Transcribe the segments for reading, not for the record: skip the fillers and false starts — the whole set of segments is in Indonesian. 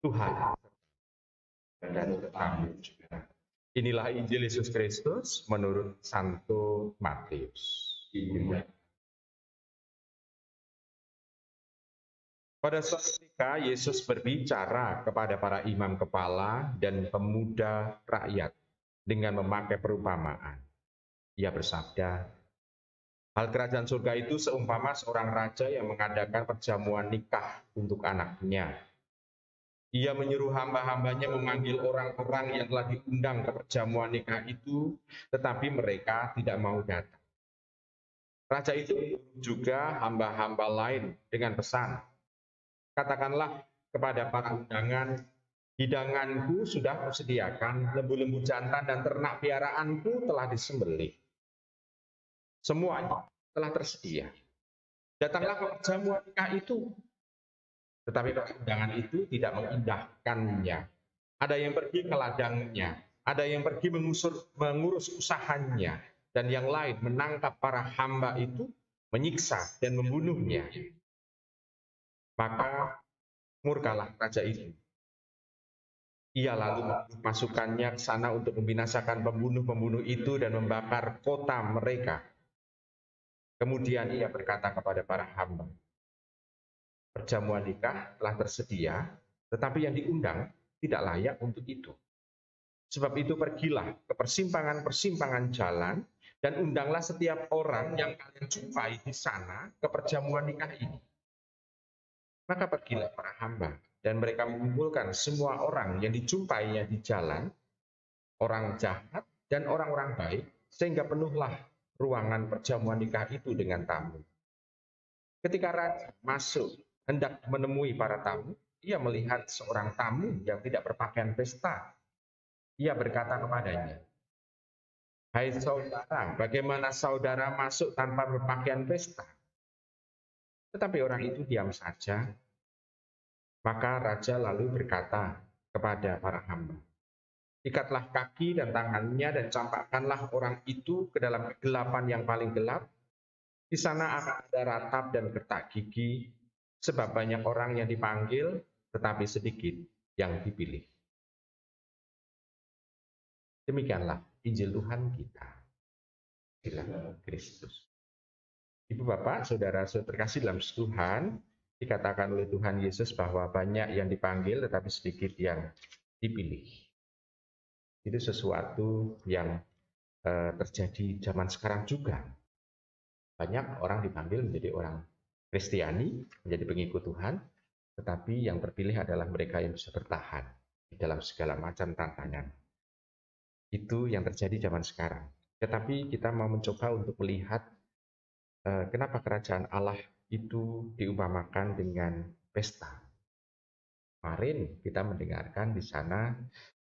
Tuhan dan kami juga. Inilah Injil Yesus Kristus menurut Santo Matius. Pada suatu ketika Yesus berbicara kepada para imam kepala dan pemuda rakyat dengan memakai perumpamaan. Ia bersabda, hal kerajaan surga itu seumpama seorang raja yang mengadakan perjamuan nikah untuk anaknya. Ia menyuruh hamba-hambanya memanggil orang-orang yang telah diundang ke perjamuan nikah itu, tetapi mereka tidak mau datang. Raja itu juga hamba-hamba lain dengan pesan, katakanlah kepada para undangan, hidanganku sudah kusediakan, lembu-lembu jantan dan ternak piaraanku telah disembelih. Semuanya telah tersedia. Datanglah ke perjamuan nikah itu. Tetapi undangan itu tidak mengindahkannya. Ada yang pergi ke ladangnya, ada yang pergi mengurus usahanya, dan yang lain menangkap para hamba itu, menyiksa dan membunuhnya. Maka murkalah raja itu. Ia lalu memasukkannya ke sana untuk membinasakan pembunuh-pembunuh itu dan membakar kota mereka. Kemudian ia berkata kepada para hamba, perjamuan nikah telah tersedia, tetapi yang diundang tidak layak untuk itu. Sebab itu pergilah ke persimpangan-persimpangan jalan dan undanglah setiap orang yang kalian jumpai di sana ke perjamuan nikah ini. Maka pergilah para hamba dan mereka mengumpulkan semua orang yang dijumpainya di jalan, orang jahat dan orang-orang baik, sehingga penuhlah ruangan perjamuan nikah itu dengan tamu. Ketika raja masuk hendak menemui para tamu, ia melihat seorang tamu yang tidak berpakaian pesta. Ia berkata kepadanya, hai saudara, bagaimana saudara masuk tanpa berpakaian pesta? Tetapi orang itu diam saja. Maka raja lalu berkata kepada para hamba, ikatlah kaki dan tangannya dan campakkanlah orang itu ke dalam kegelapan yang paling gelap. Di sana akan ada ratap dan gertak gigi, sebab banyak orang yang dipanggil, tetapi sedikit yang dipilih. Demikianlah Injil Tuhan kita. Inilah Kristus. Ibu Bapak, Saudara-saudara terkasih dalam Tuhan, dikatakan oleh Tuhan Yesus bahwa banyak yang dipanggil, tetapi sedikit yang dipilih. Itu sesuatu yang terjadi zaman sekarang juga. Banyak orang dipanggil menjadi orang Kristiani, menjadi pengikut Tuhan, tetapi yang terpilih adalah mereka yang bisa bertahan di dalam segala macam tantangan. Itu yang terjadi zaman sekarang. Tetapi kita mau mencoba untuk melihat kenapa kerajaan Allah itu diumpamakan dengan pesta. Kemarin kita mendengarkan di sana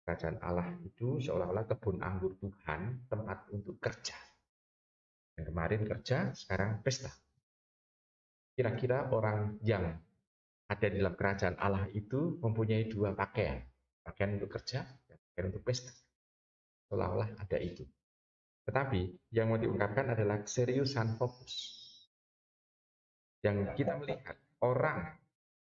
kerajaan Allah itu seolah-olah kebun anggur Tuhan, tempat untuk kerja. Yang kemarin kerja, sekarang pesta. Kira-kira orang yang ada di dalam kerajaan Allah itu mempunyai dua pakaian. Pakaian untuk kerja dan pakaian untuk pesta. Seolah-olah ada itu. Tetapi yang mau diungkapkan adalah keseriusan fokus. Yang kita melihat, orang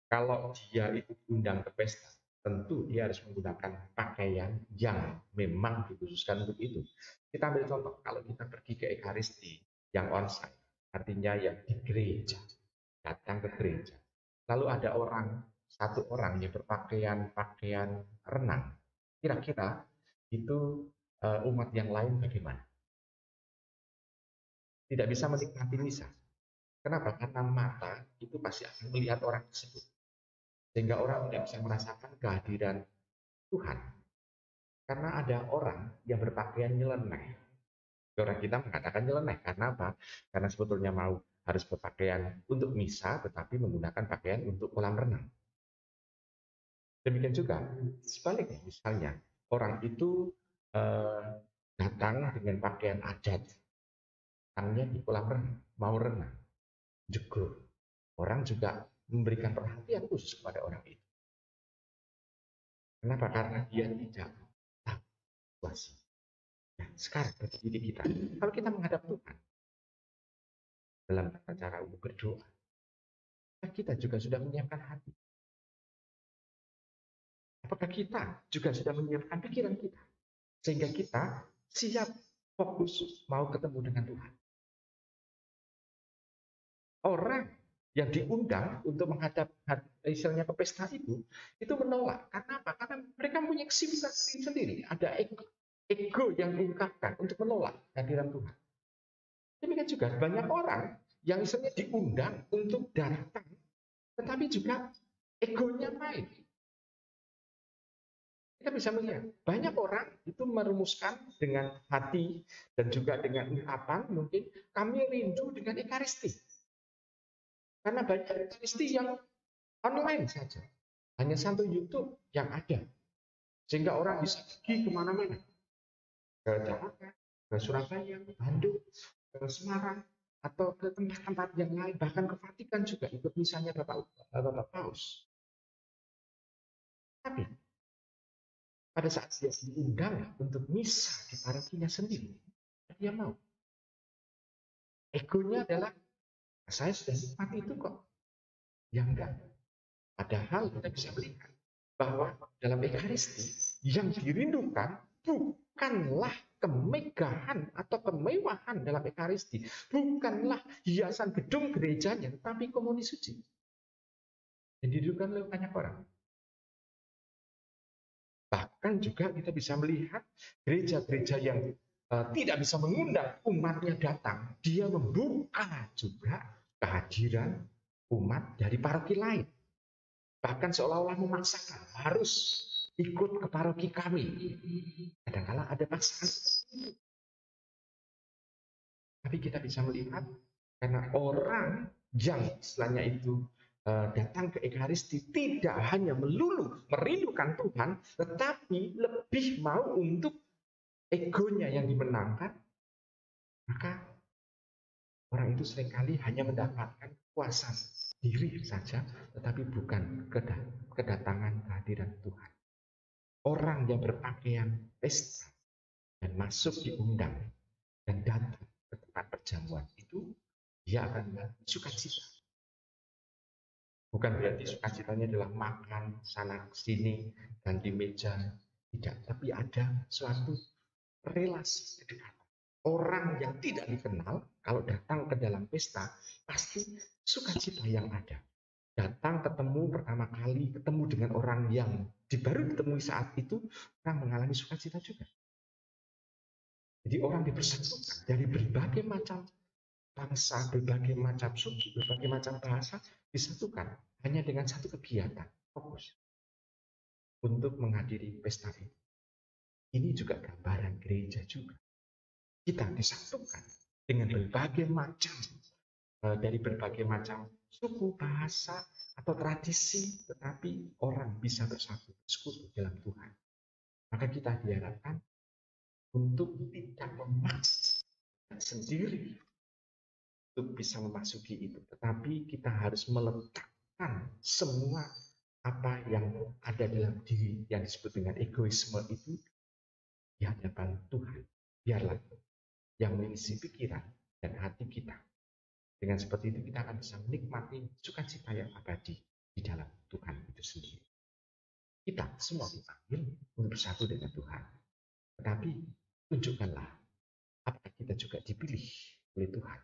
kalau dia itu diundang ke pesta, tentu dia harus menggunakan pakaian yang memang dikhususkan untuk itu. Kita ambil contoh, kalau kita pergi ke Ekaristi yang onsite, artinya yang di gereja, datang ke gereja. Lalu ada satu orang yang berpakaian renang. Kira-kira itu umat yang lain bagaimana? Tidak bisa menikmati misa. Kenapa? Karena mata itu pasti akan melihat orang tersebut. Sehingga orang tidak bisa merasakan kehadiran Tuhan. Karena ada orang yang berpakaian nyeleneh. Orang kita mengatakan nyeleneh. Karena apa? Karena sebetulnya harus berpakaian untuk misa, tetapi menggunakan pakaian untuk kolam renang. Demikian juga sebaliknya, misalnya orang itu datang dengan pakaian adat, datangnya di kolam renang, mau renang, jegur. Orang juga memberikan perhatian khusus kepada orang itu. Kenapa? Karena dia tidak tahu situasi. Nah, sekarang bagi diri kita, kalau kita menghadap Tuhan dalam tata cara untuk berdoa, kita juga sudah menyiapkan hati. Apakah kita juga sudah menyiapkan pikiran kita sehingga kita siap fokus mau ketemu dengan Tuhan? Orang yang diundang untuk menghadap istilahnya ke pesta itu menolak. Karena apa? Karena mereka punya kesibukan sendiri. Ada ego yang diungkapkan untuk menolak kehadiran Tuhan. Demikian juga banyak orang yang istilahnya diundang untuk datang, tetapi juga egonya main. Kita bisa melihat banyak orang itu merumuskan dengan hati dan juga dengan ungkapan mungkin kami rindu dengan Ekaristi. Karena banyak Ekaristi yang online saja. Hanya satu YouTube yang ada. Sehingga orang bisa pergi kemana-mana. Ke Jakarta, ke Surabaya, ke Bandung, ke Semarang, atau ke tempat-tempat yang lain. Bahkan ke Vatikan juga ikut misalnya Bapak Paus. Tapi pada saat dia diundang untuk misa di parokinya sendiri, dia mau. Egonya adalah, saya sudah nikmat itu kok. Ya enggak. Padahal kita bisa melihat bahwa dalam Ekaristi yang dirindukan bukanlah kemegahan atau kemewahan dalam Ekaristi, bukanlah hiasan gedung gerejanya, tetapi komuni suci. Yang dirindukan oleh banyak orang. Bahkan juga kita bisa melihat gereja-gereja yang tidak bisa mengundang umatnya datang, dia membuka juga kehadiran umat dari paroki lain. Bahkan seolah-olah memaksakan harus ikut ke paroki kami. Kadang-kala ada paksaan. Tapi kita bisa melihat karena orang yang istilahnya itu datang ke Ekaristi tidak hanya melulu merindukan Tuhan, tetapi lebih mau untuk egonya yang dimenangkan, maka orang itu seringkali hanya mendapatkan kepuasan diri saja, tetapi bukan kedatangan kehadiran Tuhan. Orang yang berpakaian pesta dan masuk diundang dan datang ke tempat perjamuan itu, dia akan sukacita. Bukan berarti sukacitanya adalah makan sana sini dan di meja, tidak. Tapi ada suatu relasi kedekatan. Orang yang tidak dikenal, kalau datang ke dalam pesta, pasti sukacita yang ada. Datang ketemu pertama kali, ketemu dengan orang yang baru ditemui saat itu, orang mengalami sukacita juga. Jadi orang dipersatukan dari berbagai macam bangsa, berbagai macam suku, berbagai macam bahasa, disatukan hanya dengan satu kegiatan, fokus untuk menghadiri pesta ini. Ini juga gambaran gereja juga. Kita disatukan dengan berbagai macam, dari berbagai macam suku, bahasa, atau tradisi, tetapi orang bisa bersatu, bersekutu dalam Tuhan. Maka kita diharapkan untuk tidak memaksa sendiri untuk bisa memasuki itu, tetapi kita harus meletakkan semua apa yang ada dalam diri yang disebut dengan egoisme itu di hadapan Tuhan. Biarlah yang mengisi pikiran dan hati kita. Dengan seperti itu kita akan bisa menikmati sukacita yang abadi di dalam Tuhan itu sendiri. Kita semua dipanggil untuk bersatu dengan Tuhan. Tetapi tunjukkanlah apakah kita juga dipilih oleh Tuhan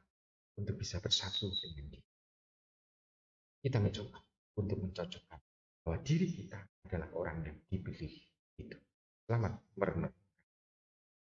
untuk bisa bersatu dengan Dia. Kita mencoba untuk mencocokkan bahwa diri kita adalah orang yang dipilih itu. Selamat merenung.